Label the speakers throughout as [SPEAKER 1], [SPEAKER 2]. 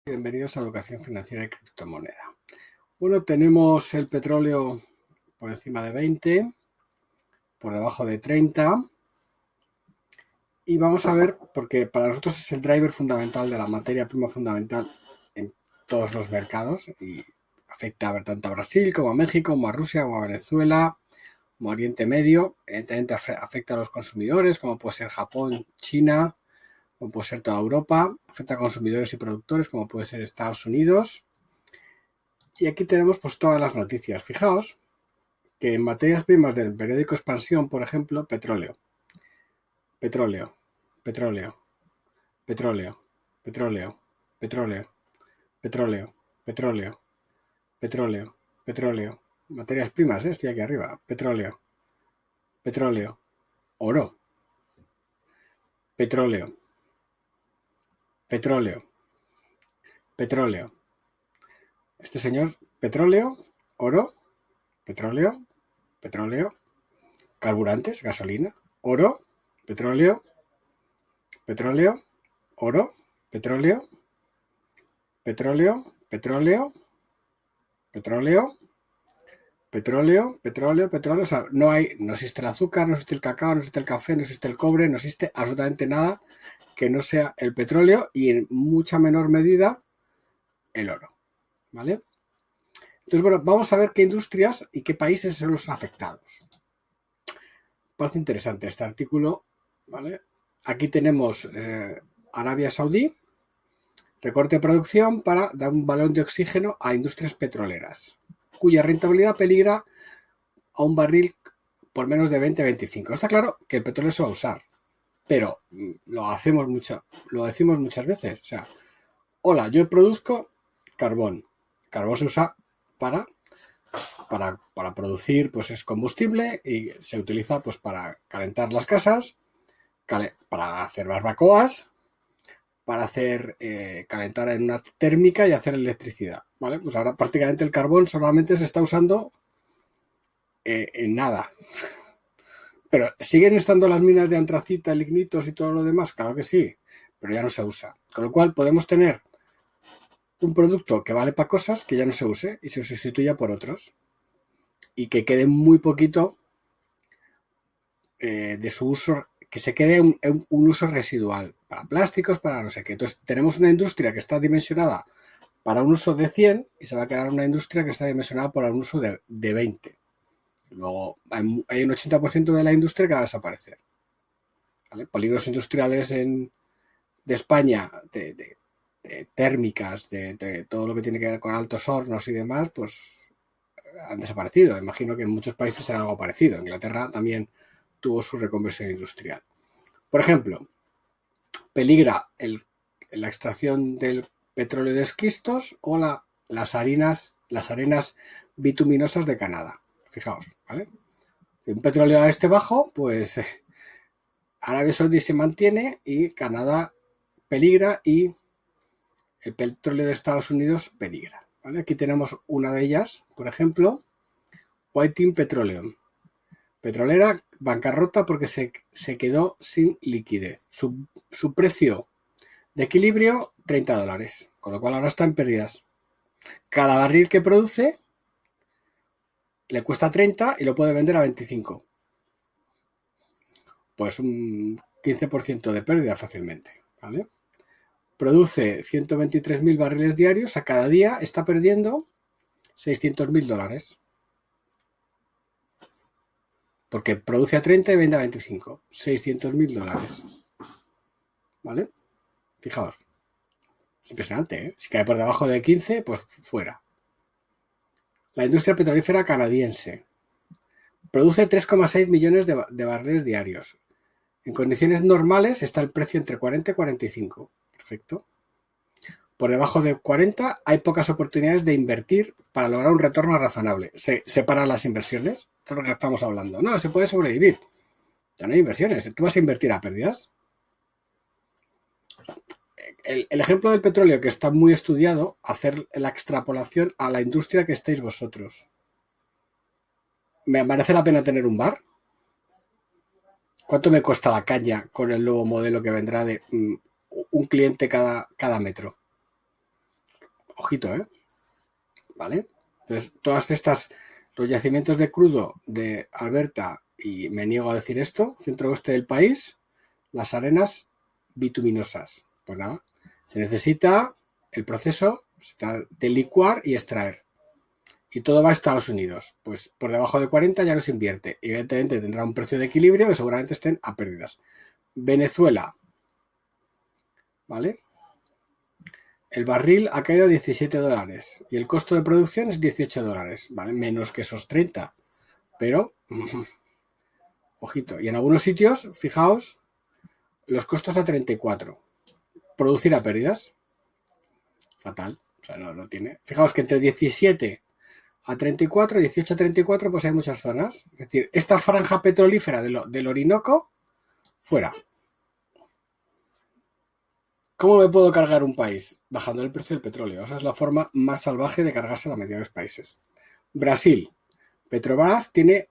[SPEAKER 1] Bienvenidos a Educación Financiera y Criptomoneda. Bueno, tenemos el petróleo por encima de 20, por debajo de 30. Y vamos a ver, porque para nosotros es el driver fundamental de la materia prima fundamental en todos los mercados y afecta tanto a Brasil como a México, como a Rusia, como a Venezuela, como a Oriente Medio. Evidentemente afecta a los consumidores, como puede ser Japón, China, como puede ser toda Europa. Afecta a consumidores y productores, como puede ser Estados Unidos. Y aquí tenemos pues todas las noticias. Fijaos que en materias primas del periódico Expansión, por ejemplo, petróleo, petróleo, petróleo, petróleo, petróleo, petróleo, petróleo, petróleo, petróleo, petróleo. Materias primas, estoy aquí arriba. Petróleo, petróleo, oro, petróleo, petróleo, petróleo. Este señor, petróleo, oro, petróleo, petróleo, carburantes, gasolina, oro, petróleo, petróleo, oro, petróleo, petróleo, petróleo, petróleo, petróleo, petróleo, petróleo. O sea, no existe el azúcar, no existe el cacao, no existe el café, no existe el cobre, no existe absolutamente nada que no sea el petróleo y en mucha menor medida el oro. ¿Vale? Entonces, bueno, vamos a ver qué industrias y qué países son los afectados. Parece interesante este artículo, ¿vale? Aquí tenemos Arabia Saudí, recorte de producción para dar un balón de oxígeno a industrias petroleras, cuya rentabilidad peligra a un barril por menos de 20-25. Está claro que el petróleo se va a usar, pero lo decimos muchas veces. O sea, hola, yo produzco carbón. El carbón se usa para, para producir, pues es combustible y se utiliza pues para calentar las casas, para hacer barbacoas, para hacer calentar en una térmica y hacer electricidad, ¿vale? Pues ahora prácticamente el carbón solamente se está usando en nada. Pero ¿siguen estando las minas de antracita, lignitos y todo lo demás? Claro que sí, pero ya no se usa. Con lo cual podemos tener un producto que vale para cosas que ya no se use y se sustituya por otros y que quede muy poquito de su uso, que se quede un uso residual para plásticos, para no sé qué. Entonces tenemos una industria que está dimensionada para un uso de 100 y se va a quedar una industria que está dimensionada para un uso de 20. Luego hay un 80% de la industria que va a desaparecer. ¿Vale? Polígonos industriales de España, de térmicas, de todo lo que tiene que ver con altos hornos y demás, pues han desaparecido. Imagino que en muchos países será algo parecido. Inglaterra también tuvo su reconversión industrial. Por ejemplo, peligra la extracción del petróleo de esquistos o las arenas bituminosas de Canadá. Fijaos, ¿vale? Un petróleo a este bajo, pues Arabia Saudí se mantiene y Canadá peligra y el petróleo de Estados Unidos peligra. ¿Vale? Aquí tenemos una de ellas, por ejemplo, Whiting Petroleum. Petrolera bancarrota porque se quedó sin liquidez. Su precio de equilibrio, $30, con lo cual ahora está en pérdidas. Cada barril que produce le cuesta 30 y lo puede vender a 25. Pues un 15% de pérdida fácilmente. ¿Vale? Produce 123.000 barriles diarios, a cada día está perdiendo $600.000. Porque produce a 30 y vende a 25. $600.000. ¿Vale? Fijaos. Es impresionante, ¿eh? Si cae por debajo de 15, pues fuera. La industria petrolífera canadiense produce 3,6 millones de barriles diarios. En condiciones normales está el precio entre 40 y 45. Perfecto. Por debajo de 40 hay pocas oportunidades de invertir para lograr un retorno razonable. Se separan las inversiones. Esto es lo que estamos hablando. No, se puede sobrevivir. Ya no hay inversiones. ¿Tú vas a invertir a pérdidas? El ejemplo del petróleo que está muy estudiado, hacer la extrapolación a la industria que estéis vosotros. ¿Me merece la pena tener un bar? ¿Cuánto me cuesta la caña con el nuevo modelo que vendrá de un cliente cada metro? Ojito, ¿eh? ¿Vale? Entonces, todas estas, los yacimientos de crudo de Alberta, y me niego a decir esto, centro-oeste del país, las arenas bituminosas. Pues nada, se necesita el proceso de licuar y extraer. Y todo va a Estados Unidos. Pues por debajo de 40 ya no se invierte. Evidentemente tendrá un precio de equilibrio que seguramente estén a pérdidas. Venezuela, ¿vale? El barril ha caído a $17 y el costo de producción es $18, ¿vale? Menos que esos 30. Pero, ojito, y en algunos sitios, fijaos, los costos a 34. Producir a pérdidas, fatal. O sea, no tiene. Fijaos que entre 17 a 34, 18 a 34, pues hay muchas zonas. Es decir, esta franja petrolífera del Orinoco, fuera. ¿Cómo me puedo cargar un país? Bajando el precio del petróleo. Esa es la forma más salvaje de cargarse a la mayoría de los países. Brasil. Petrobras tiene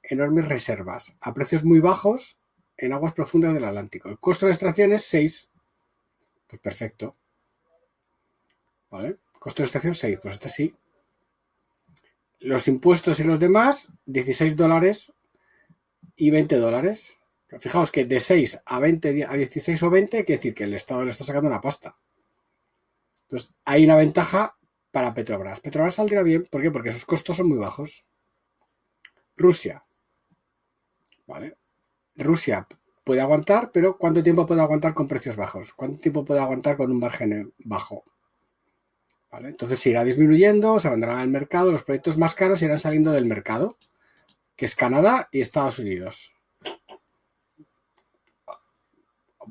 [SPEAKER 1] enormes reservas a precios muy bajos en aguas profundas del Atlántico. El costo de extracción es 6. Pues perfecto. ¿Vale? Costo de extracción 6. Pues este sí. Los impuestos y los demás, $16 y $20. Fijaos que de 6 a 20, a 16 o 20, quiere decir que el Estado le está sacando una pasta. Entonces, hay una ventaja para Petrobras. Petrobras saldrá bien. ¿Por qué? Porque sus costos son muy bajos. Rusia. ¿Vale? Rusia puede aguantar, pero ¿cuánto tiempo puede aguantar con precios bajos? ¿Cuánto tiempo puede aguantar con un margen bajo? ¿Vale? Entonces se irá disminuyendo, se abandonará el mercado, los proyectos más caros irán saliendo del mercado, que es Canadá y Estados Unidos.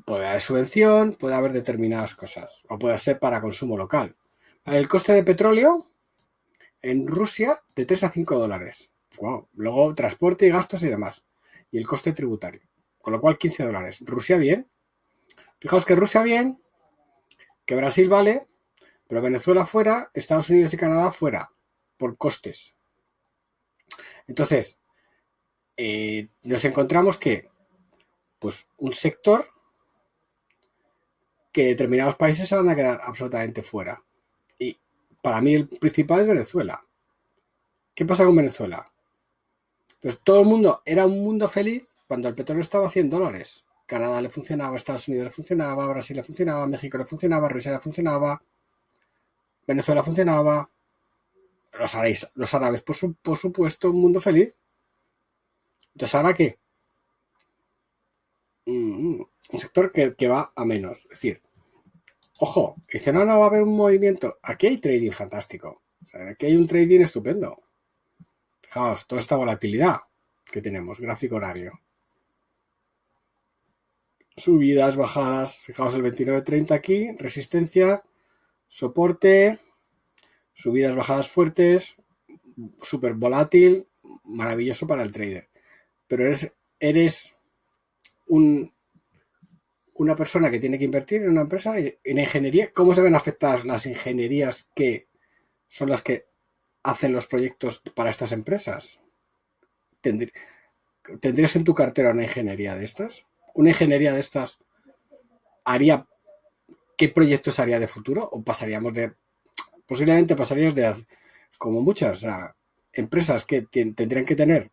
[SPEAKER 1] Puede haber subvención, puede haber determinadas cosas, o puede ser para consumo local. El coste de petróleo en Rusia de 3 a 5 dólares. Wow. Luego transporte y gastos y demás. Y el coste tributario. Con lo cual 15 dólares. Rusia bien. Fijaos que Rusia bien, que Brasil vale, pero Venezuela fuera, Estados Unidos y Canadá fuera, por costes. Entonces, nos encontramos que, pues, un sector que determinados países se van a quedar absolutamente fuera. Y para mí el principal es Venezuela. ¿Qué pasa con Venezuela? Pues todo el mundo era un mundo feliz cuando el petróleo estaba a $100. Canadá le funcionaba, Estados Unidos le funcionaba, Brasil le funcionaba, México le funcionaba, Rusia le funcionaba, Venezuela funcionaba, los árabes por supuesto, un mundo feliz. Entonces, ¿ahora qué? Un sector que va a menos. Es decir, ojo, dice, no va a haber un movimiento. Aquí hay trading fantástico. O sea, aquí hay un trading estupendo. Fijaos, toda esta volatilidad que tenemos, gráfico horario. Subidas, bajadas, fijaos el 29.30 aquí, resistencia, soporte, subidas, bajadas fuertes, súper volátil, maravilloso para el trader. Pero eres una persona que tiene que invertir en una empresa, en ingeniería. ¿Cómo se ven afectadas las ingenierías que son las que hacen los proyectos para estas empresas? ¿Tendrías en tu cartera una ingeniería de estas? ¿Una ingeniería de estas haría qué proyectos haría de futuro? ¿O pasaríamos de, posiblemente pasaríamos de, como muchas, o sea, empresas que tendrían que tener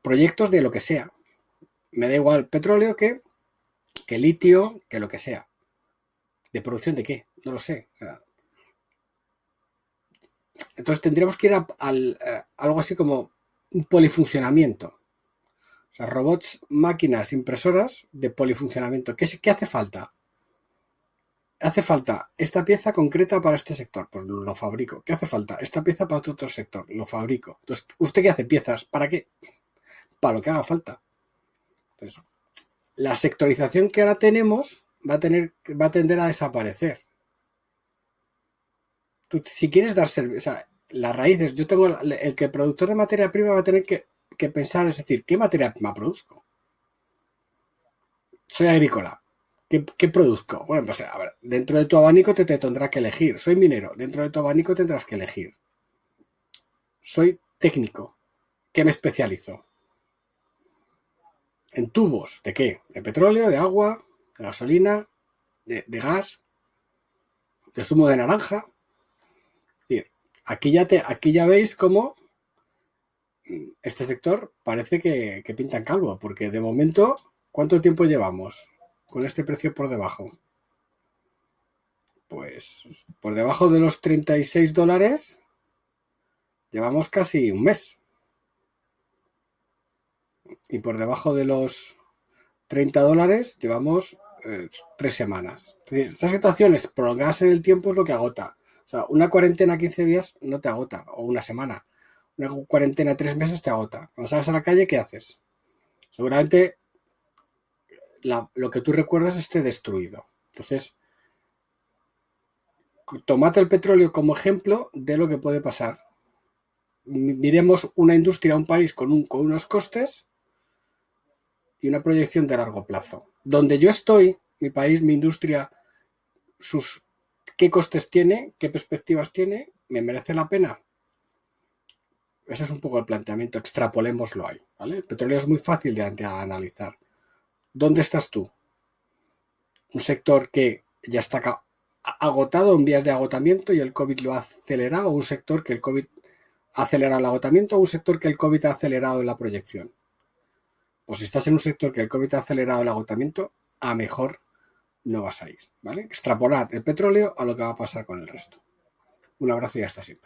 [SPEAKER 1] proyectos de lo que sea? Me da igual petróleo que litio, que lo que sea. ¿De producción de qué? No lo sé. O sea, entonces tendríamos que ir a algo así como un polifuncionamiento. O sea, robots, máquinas, impresoras de polifuncionamiento. ¿Qué hace falta? Hace falta esta pieza concreta para este sector, pues lo fabrico. ¿Qué hace falta? Esta pieza para otro sector, lo fabrico. Entonces, ¿usted qué hace? ¿Piezas? ¿Para qué? Para lo que haga falta. Entonces, la sectorización que ahora tenemos va a tender a desaparecer. Tú, si quieres dar servicio, o sea, las raíces, yo tengo el que el productor de materia prima va a tener que pensar, es decir, ¿qué materia prima produzco? Soy agrícola. ¿Qué produzco? Bueno, pues a ver, dentro de tu abanico te tendrá que elegir. Soy minero, dentro de tu abanico tendrás que elegir. Soy técnico. ¿Qué me especializo? ¿En tubos? ¿De qué? ¿De petróleo? ¿De agua? ¿De gasolina? ¿De gas? ¿De zumo de naranja? aquí ya veis cómo este sector parece que pinta en calvo, porque de momento, ¿cuánto tiempo llevamos con este precio por debajo? Pues por debajo de los $36 llevamos casi un mes. Y por debajo de los $30 llevamos 3 semanas. Es decir, estas situaciones prolongadas en el tiempo es lo que agota. O sea, una cuarentena 15 días no te agota, o una semana. Una cuarentena 3 meses te agota. Cuando sales a la calle, ¿qué haces? Seguramente lo que tú recuerdas esté destruido. Entonces, tomate el petróleo como ejemplo de lo que puede pasar. Miremos una industria, un país con unos costes y una proyección de largo plazo. Donde yo estoy, mi país, mi industria, qué costes tiene, qué perspectivas tiene, ¿me merece la pena? Ese es un poco el planteamiento, extrapolémoslo ahí, ¿vale? El petróleo es muy fácil de analizar. ¿Dónde estás tú? Un sector que ya está agotado, en vías de agotamiento y el COVID lo ha acelerado, o un sector que el COVID ha acelerado el agotamiento, o un sector que el COVID ha acelerado la proyección. Pues si estás en un sector que el COVID ha acelerado el agotamiento, a mejor no vas a ir, ¿vale? Extrapolad el petróleo a lo que va a pasar con el resto. Un abrazo y hasta siempre.